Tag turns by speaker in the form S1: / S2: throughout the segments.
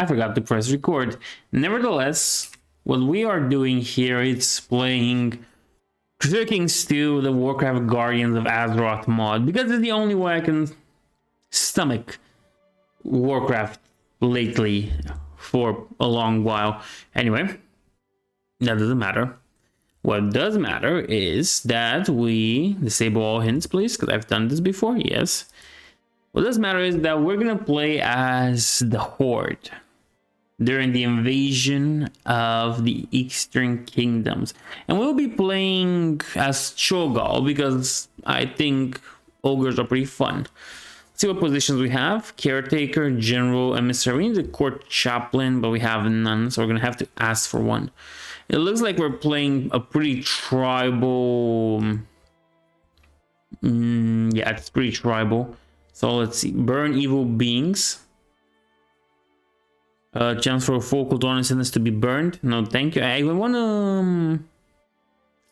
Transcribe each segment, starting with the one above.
S1: I forgot to press record. Nevertheless, what we are doing here is playing Crusader Kings II, the Warcraft Guardians of Azeroth mod, because it's the only way I can stomach Warcraft lately for a long while. Anyway, that doesn't matter. What does matter is that we disable all hints, please, because I've done this before. Yes. What does matter is that we're gonna play as the Horde during the invasion of the Eastern Kingdoms, and we'll be playing as Cho'gall because I think ogres are pretty fun. Let's see what positions we have: caretaker, general, emissary. We need a court chaplain, but we have none, so we're gonna have to ask for one. It looks like we're playing a pretty tribal. Yeah, it's pretty tribal. So let's see. Burn evil beings. Chance for a focal dawn sentence to be burned. No, thank you. I want to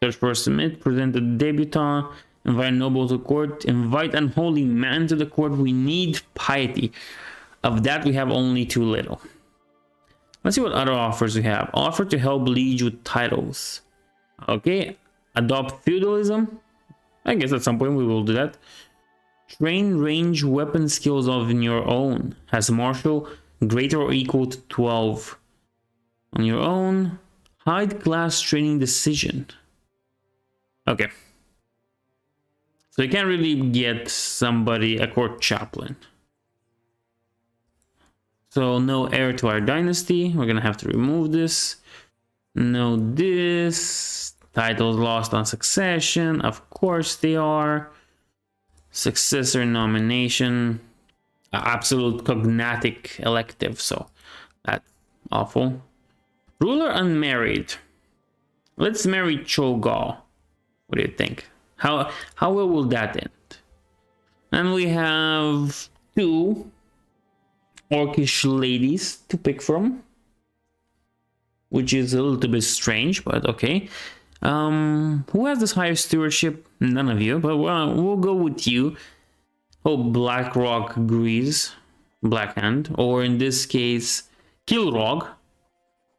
S1: search for a submit. Present a debutant. Invite noble to court. Invite unholy man to the court. We need piety. Of that, we have only too little. Let's see what other offers we have. Offer to help liege with titles. Okay. Adopt feudalism. I guess at some point we will do that. Train range weapon skills of your own. Has martial greater or equal to 12 on your own. Hide class training decision. Okay. So you can't really get somebody a court chaplain. So no heir to our dynasty. We're gonna have to remove this. No this. Titles lost on succession. Of course they are. Successor nomination. Absolute cognatic elective. So that's awful. Ruler unmarried. Let's marry Cho'gall. What do you think? How well will that end? And we have two orcish ladies to pick from, which is a little bit strange, but okay. Who has this higher stewardship? None of you, but we'll go with you. Oh, Blackrock agrees. Blackhand, or in this case, Kilrog.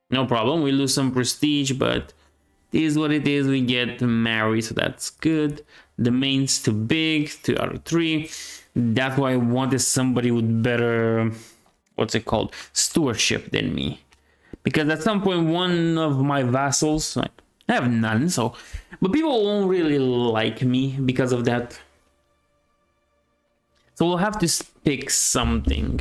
S1: No problem. We lose some prestige, but it is what it is. We get married, so that's good. The main's too big. 2 out of 3. That's why I wanted somebody with better, what's it called, stewardship than me. Because at some point, one of my vassals, I have none, so, but people won't really like me because of that. So we'll have to pick something.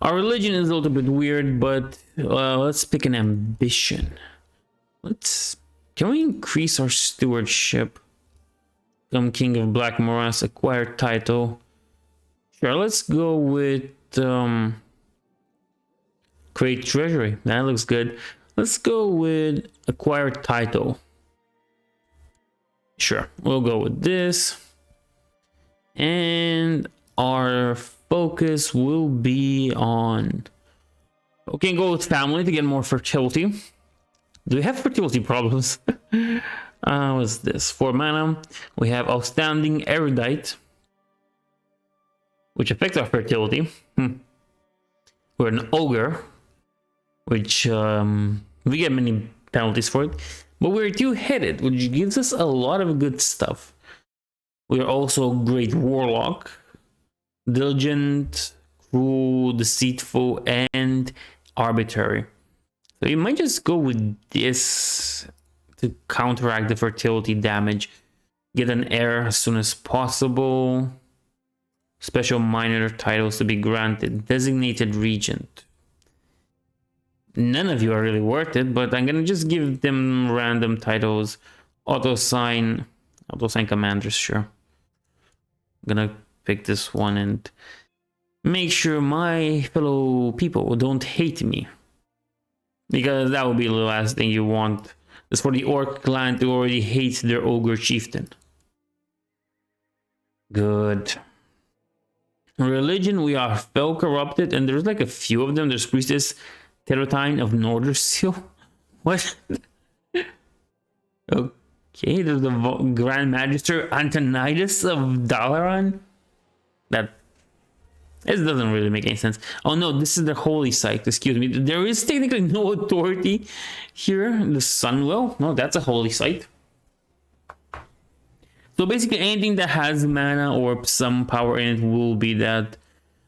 S1: Our religion is a little bit weird, but let's pick an ambition. Can we increase our stewardship? Become King of Black Morass, acquire title. Sure, let's go with create treasury. That looks good. Let's go with acquire title. Sure, we'll go with this. And our focus will be on... Okay, go with family to get more fertility. Do we have fertility problems? What's this? 4 mana. We have outstanding erudite, which affects our fertility. We're an ogre, which we get many penalties for it. But we're two-headed, which gives us a lot of good stuff. We're also a great warlock, diligent, cruel, deceitful, and arbitrary. So you might just go with this to counteract the fertility damage. Get an heir as soon as possible. Special minor titles to be granted. Designated regent. None of you are really worth it, but I'm gonna just give them random titles. Auto-sign commanders, sure. I'm gonna pick this one and make sure my fellow people don't hate me. Because that would be the last thing you want. It's for the orc clan to already hate their ogre chieftain. Good. Religion, we are fell corrupted, and there's like a few of them. There's priestess Terotine of Nordersil. What? Okay, there's the Grand Magister Antonidas of Dalaran. That This doesn't really make any sense. Oh no, this is the holy site. Excuse me. There is technically no authority here. The Sunwell. No, that's a holy site. So basically anything that has mana or some power in it will be that.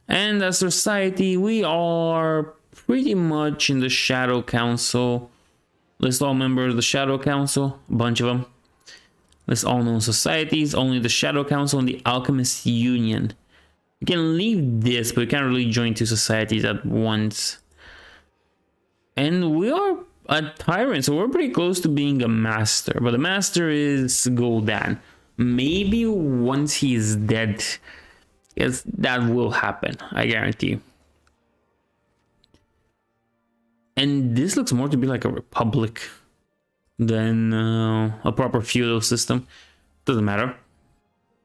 S1: And as society, we are pretty much in the Shadow Council. List all members of the Shadow Council. A bunch of them. List all known societies. Only the Shadow Council and the Alchemist Union. We can leave this, but we can't really join two societies at once. And we are a tyrant, so we're pretty close to being a master. But the master is Gul'dan. Maybe once he's dead, yes, that will happen, I guarantee you. And this looks more to be like a republic than a proper feudal system. Doesn't matter.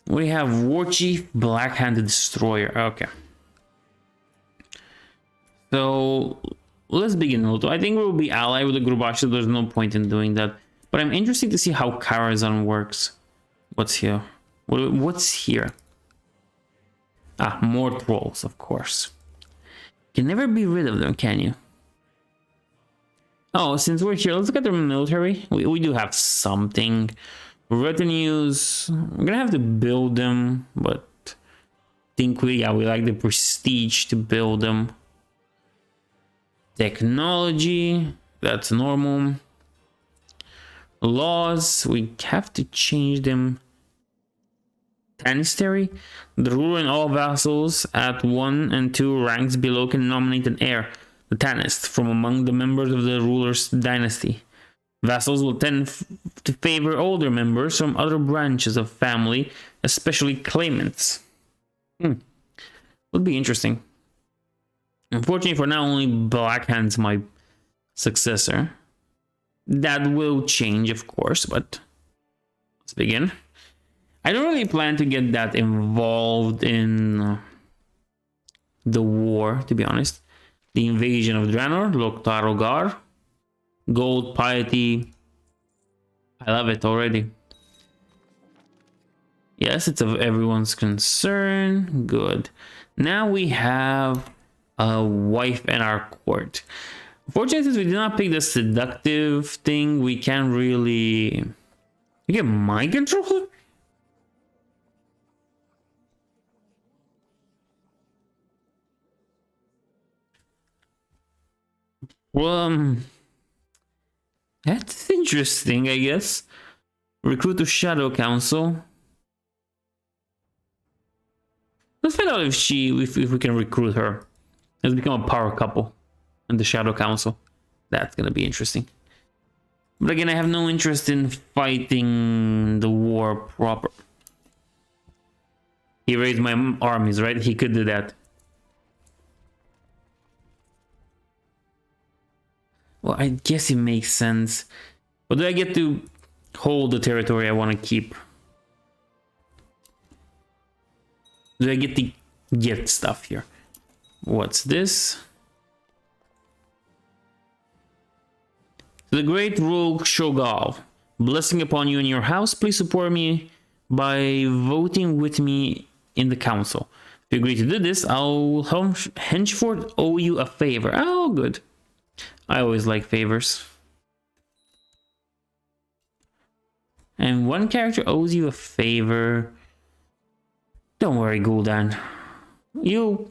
S1: We have War Chief, Black Hand Destroyer. Okay. So let's begin. I think we'll be allied with the Grubashi. There's no point in doing that. But I'm interested to see how Karazhan works. What's here? What's here? Ah, more trolls, of course. Can never be rid of them, can you? Oh, since we're here, let's look at the military. We do have something. Retinues, we're gonna have to build them, but I think we like the prestige to build them. Technology, that's normal. Laws, we have to change them. Tanistary, the ruler and all vassals at 1 and 2 ranks below can nominate an heir, the Tanist, from among the members of the ruler's dynasty. Vassals will tend to favor older members from other branches of family, especially claimants. Would be interesting. Unfortunately for now, only Blackhand's my successor. That will change, of course, but let's begin. I don't really plan to get that involved in the war, to be honest. The invasion of Draenor, Loktar-Ogar. Gold, piety. I love it already. Yes, it's of everyone's concern. Good. Now we have a wife in our court. Unfortunately, since we did not pick the seductive thing, we can't really... You get mind control? Well, that's interesting, I guess. Recruit to Shadow Council. Let's find out if we can recruit her. Let's become a power couple in the Shadow Council. That's gonna be interesting. But again, I have no interest in fighting the war proper. He raised my armies, right? He could do that. Well, I guess it makes sense. But do I get to hold the territory I want to keep? Do I get to get stuff here? What's this? The great rogue Cho'gall. Blessing upon you and your house. Please support me by voting with me in the council. If you agree to do this, I'll henceforth owe you a favor. Oh, good. I always like favors. And one character owes you a favor. Don't worry, Gul'dan. You'll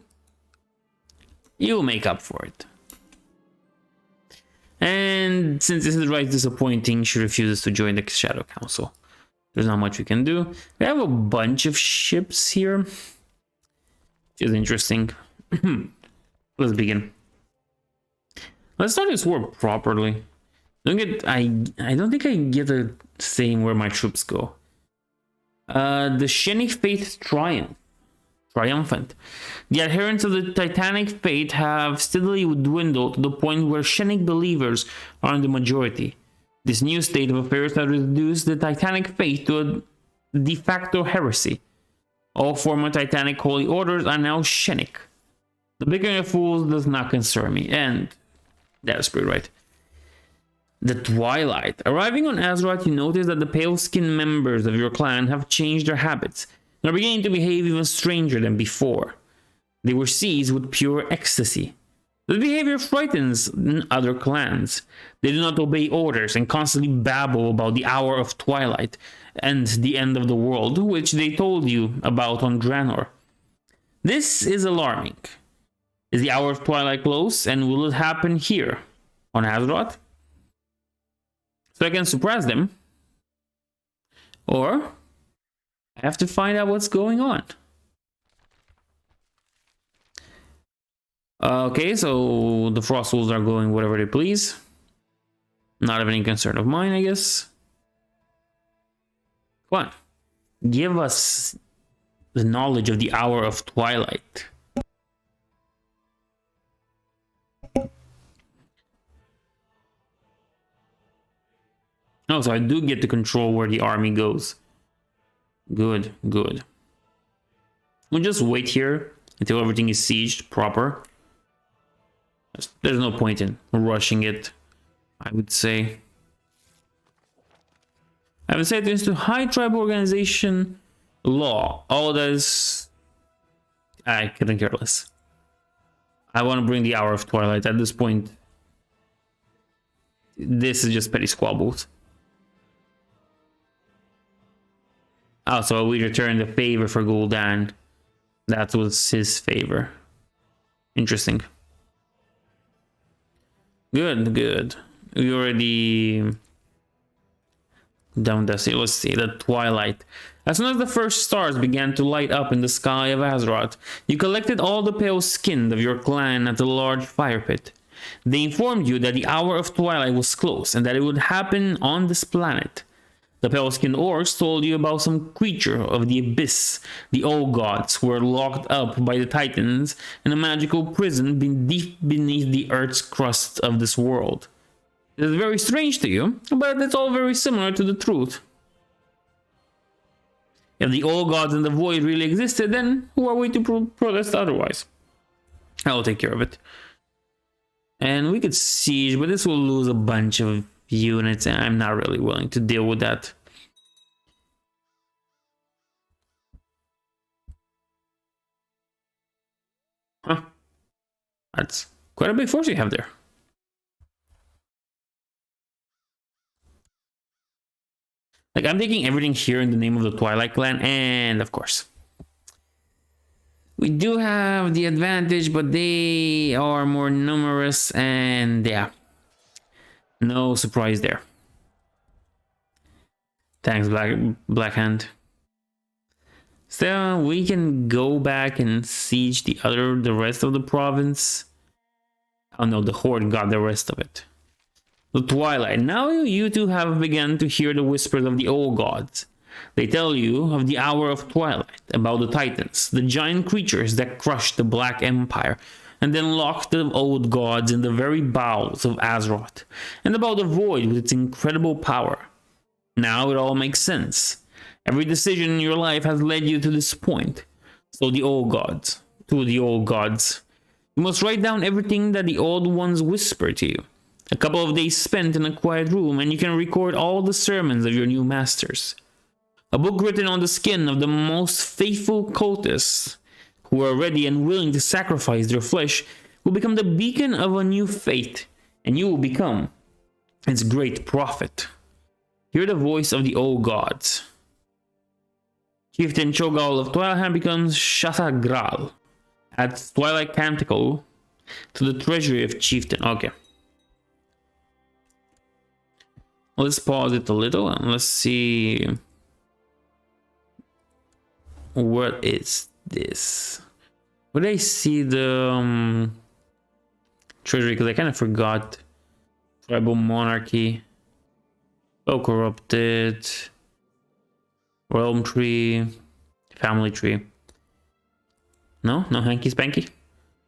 S1: make up for it. And since this is right disappointing, she refuses to join the Shadow Council. There's not much we can do. We have a bunch of ships here. Which is interesting. Let's begin. Let's start this war properly. I don't think I get a saying where my troops go. The Shenik Faith triumphant. The adherents of the Titanic Faith have steadily dwindled to the point where Shenik believers are in the majority. This new state of affairs has reduced the Titanic Faith to a de facto heresy. All former Titanic holy orders are now Shenik. The bickering of fools does not concern me, and that's pretty right. The Twilight. Arriving on Azeroth, you notice that the pale-skinned members of your clan have changed their habits and are beginning to behave even stranger than before. They were seized with pure ecstasy. The behavior frightens other clans. They do not obey orders and constantly babble about the Hour of Twilight and the end of the world, which they told you about on Draenor. This is alarming. Is the Hour of Twilight close, and will it happen here on Azeroth? So I can suppress them, or I have to find out what's going on. Okay, so the Frost Wolves are going whatever they please. Not of any concern of mine, I guess. Come on. Give us the knowledge of the Hour of Twilight. Oh, so I do get to control where the army goes. Good, good. We'll just wait here until everything is sieged proper. There's no point in rushing it, I would say. I would say this to high tribe organization law. All that is... I couldn't care less. I want to bring the Hour of Twilight. At this point, this is just petty squabbles. Also, we return the favor for Gul'dan. That was his favor. Interesting. Good, good. We already done this. Let's see, the Twilight. As soon as the first stars began to light up in the sky of Azeroth, you collected all the pale-skinned of your clan at the large fire pit. They informed you that the Hour of Twilight was close and that it would happen on this planet. The pale-skinned orcs told you about some creature of the abyss, the old gods, who were locked up by the titans in a magical prison deep beneath the earth's crust of this world. It is very strange to you, but it's all very similar to the truth. If the old gods and the void really existed, then who are we to protest otherwise? I'll take care of it. And we could siege, but this will lose a bunch of units, and I'm not really willing to deal with that. Huh. That's quite a big force you have there. Like, I'm taking everything here in the name of the Twilight Clan, and of course, we do have the advantage, but they are more numerous, and yeah, no surprise there. Thanks, Blackhand. So we can go back and siege the rest of the province. Oh no, the Horde got the rest of it. The Twilight. Now you two have begun to hear the whispers of the old gods. They tell you of the Hour of Twilight, about the Titans, the giant creatures that crushed the Black Empire, and then locked the old gods in the very bowels of Azeroth, and about the Void with its incredible power. Now it all makes sense. Every decision in your life has led you to this point. So the old gods, you must write down everything that the old ones whisper to you. A couple of days spent in a quiet room, and you can record all the sermons of your new masters. A book written on the skin of the most faithful cultists, who are ready and willing to sacrifice their flesh, will become the beacon of a new faith, and you will become its great prophet. Hear the voice of the old gods. Chieftain Cho'gall of Twilight becomes Sargeras. Adds Twilight Canticle to the treasury of Chieftain. Okay. Let's pause it a little and let's see. What is this? Would I see the treasury? Because I kind of forgot. Tribal monarchy. Oh, corrupted. Realm tree. Family tree. No hanky spanky.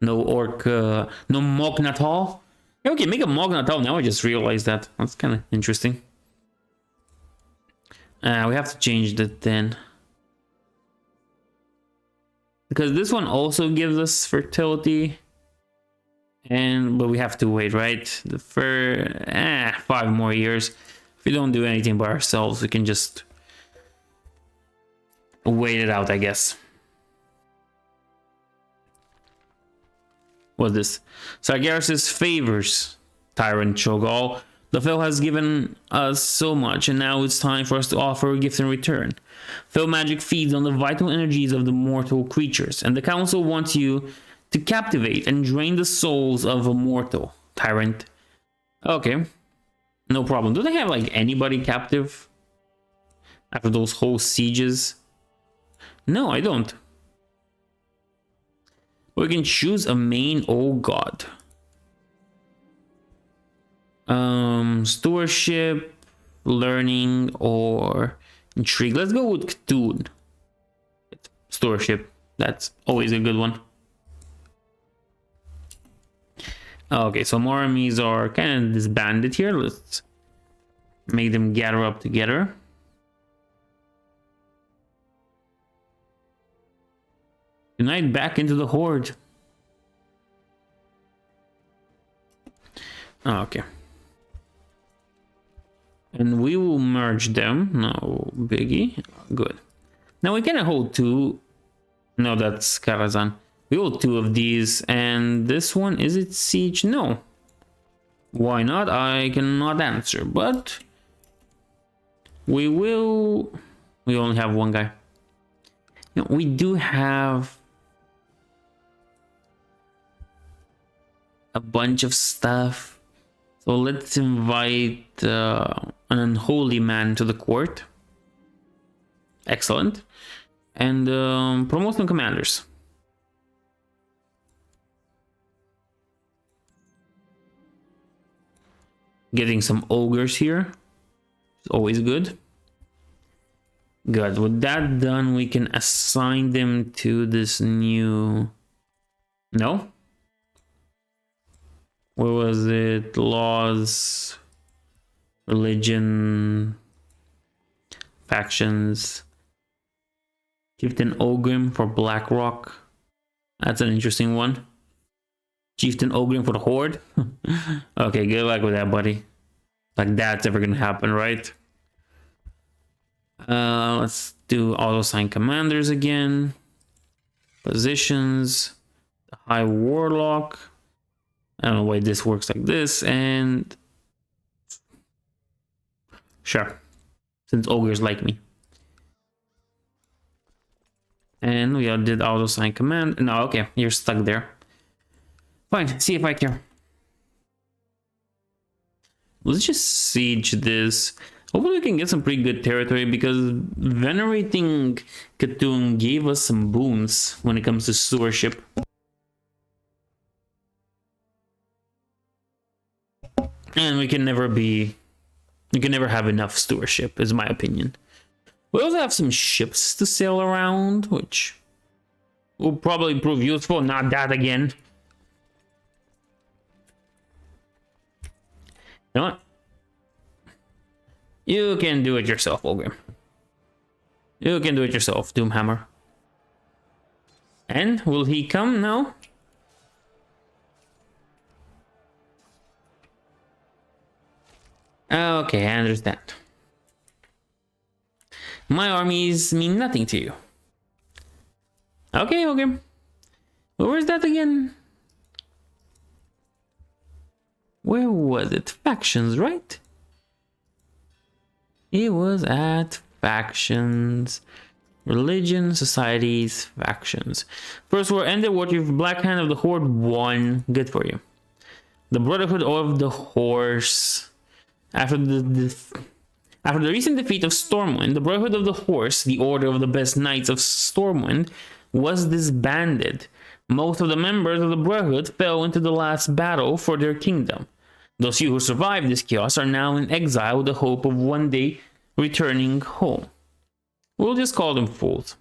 S1: No orc. No Mognatal. Okay, make a Mognatal. Now I just realized that. That's kind of interesting. We have to change that then. Because this one also gives us fertility. But we have to wait, right? For 5 more years. If we don't do anything by ourselves, we can just wait it out, I guess. What's this? Sargeras favors Tyrant Cho'gall. The Fel has given us so much, and now it's time for us to offer a gift in return. Fel magic feeds on the vital energies of the mortal creatures, and the council wants you to captivate and drain the souls of a mortal tyrant. Okay, no problem. Do they have like anybody captive after those whole sieges? No, I don't. We can choose a main old god. Stewardship, learning, or intrigue. Let's go with Cthulhu. Stewardship. That's always a good one. Okay, so more armies are kind of disbanded here. Let's make them gather up together. Unite back into the horde. Okay. And we will merge them. No biggie. Good. Now we can hold two. No, that's Karazhan. We hold two of these. And this one, is it siege? No. Why not? I cannot answer. But we will. We only have one guy. No, we do have a bunch of stuff. So let's invite an unholy man to the court. Excellent. And promote some commanders. Getting some ogres here. It's always good. Good. With that done, we can assign them to this new... No? Where was it? Laws, religion, factions. Chieftain Ogrim for Blackrock. That's an interesting one. Chieftain Ogrim for the Horde. Okay, good luck with that, buddy. Like that's ever gonna happen, right? Let's do auto-assign commanders again. Positions. The High Warlock. I don't know why this works like this, and sure, since ogres like me. And we did auto-assign command. No, okay, you're stuck there. Fine, see if I care. Let's just siege this. Hopefully we can get some pretty good territory because venerating Cthulhu gave us some boons when it comes to stewardship. And we can never have enough stewardship, is my opinion. We also have some ships to sail around, which will probably prove useful. Not that again. You know what? You can do it yourself, Ogre. You can do it yourself, Doomhammer. And will he come now? Okay, I understand. My armies mean nothing to you. Okay, okay. Well, where's that again? Where was it? Factions, right? It was at factions. Religion, societies, factions. First war ended. What your Black Hand of the Horde won. Good for you. The Brotherhood of the Horse. After the recent defeat of Stormwind, the Brotherhood of the Horse, the order of the best knights of Stormwind, was disbanded. Most of the members of the Brotherhood fell into the last battle for their kingdom. Those few who survived this chaos are now in exile with the hope of one day returning home. We'll just call them fools.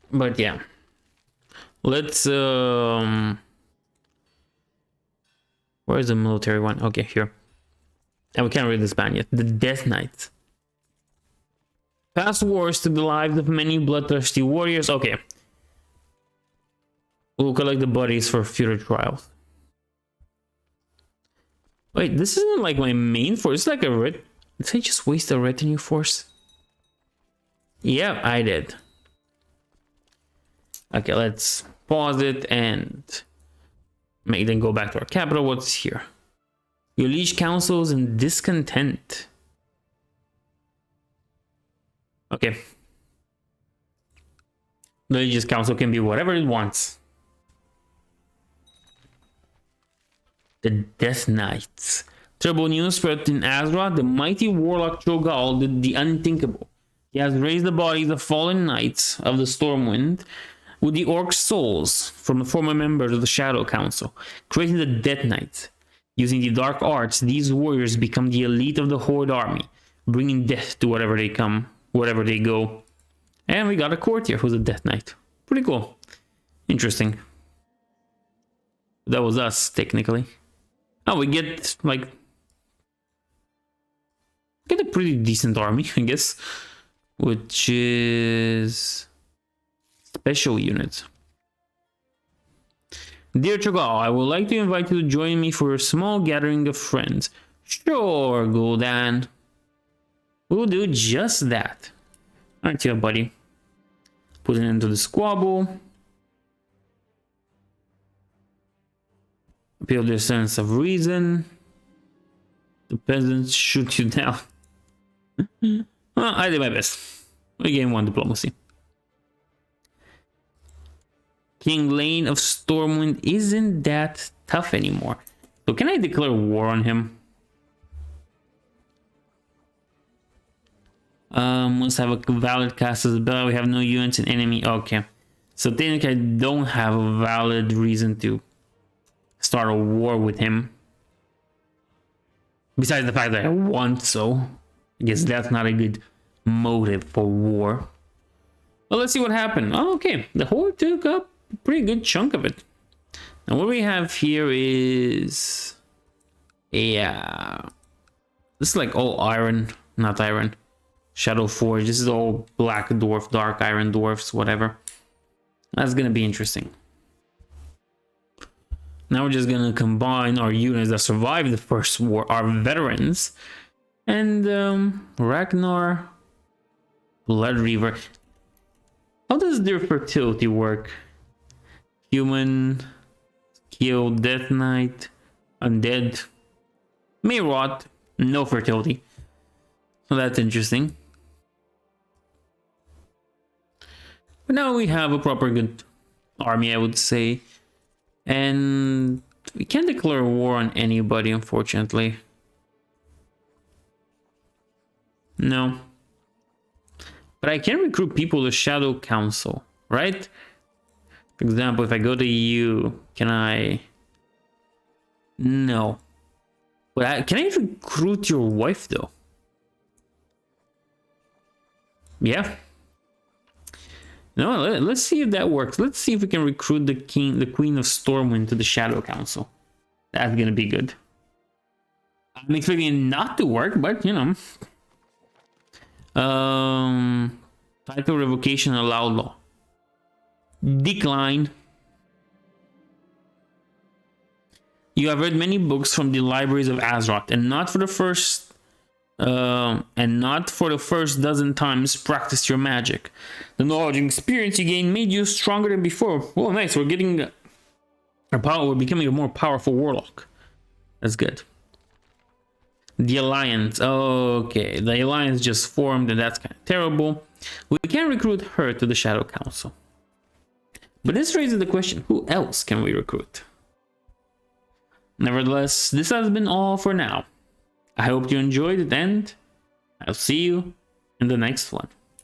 S1: But yeah. Let's where's the military one? Okay, here. And we can't read this band yet. The Death Knights. Past wars took the lives of many bloodthirsty warriors. Okay. We'll collect the bodies for future trials. Wait, this isn't like my main force. It's like a red. Did I just waste a retinue force? Yeah, I did. Okay, let's pause it and make them go back to our capital. What's here? Your liege councils and discontent. Okay. The Liege's council can be whatever it wants. The Death Knights. Terrible news spread in Azeroth. The mighty warlock Cho'gall did the unthinkable. He has raised the bodies of fallen knights of the Stormwind with the orc souls from the former members of the Shadow Council, creating the Death Knights. Using the dark arts, these warriors become the elite of the Horde army, bringing death to wherever they go. And we got a courtier who's a Death Knight. Pretty cool. Interesting. That was us, technically. Oh, we get, like... Get a pretty decent army, I guess. Which is... Special units. Dear Cho'gall, I would like to invite you to join me for a small gathering of friends. Sure, Gul'dan. We'll do just that. Aren't you, buddy? Put it into the squabble. Appeal their sense of reason. The peasants shoot you down. Well, I did my best. We gained 1 diplomacy. King Lane of Stormwind isn't that tough anymore. So can I declare war on him? Must have a valid cast as spell. We have no units in enemy. Okay. So technically I don't have a valid reason to start a war with him. Besides the fact that I want so. I guess that's not a good motive for war. Well, let's see what happened. Oh, okay. The Horde took up a pretty good chunk of it. Now what we have here is... Yeah. This is like all iron. Not iron. Shadow Forge. This is all black dwarf, dark iron dwarfs, whatever. That's gonna be interesting. Now we're just gonna combine our units that survived the first war, our veterans, and Ragnar, Blood Reaver. How does their fertility work? Human, kill, Death Knight, undead, may rot, no fertility. So that's interesting. But now we have a proper good army, I would say. And we can't declare war on anybody, unfortunately. No. But I can recruit people to Shadow Council, right? For example, if I go to you, can I... No. But can I recruit your wife, though? Yeah. No, let's see if that works. Let's see if we can recruit the Queen of Stormwind to the Shadow Council. That's gonna be good. I'm expecting it not to work, but you know. Title revocation allowed law. Decline. You have read many books from the libraries of Azeroth, and not for the first dozen times practiced your magic. The knowledge and experience you gained made you stronger than before. Oh, nice. We're getting our power. We're becoming a more powerful warlock. That's good. The Alliance. Okay, the Alliance just formed, and that's kind of terrible. We can recruit her to the Shadow Council. But this raises the question, who else can we recruit? Nevertheless, this has been all for now. I hope you enjoyed it, and I'll see you in the next one.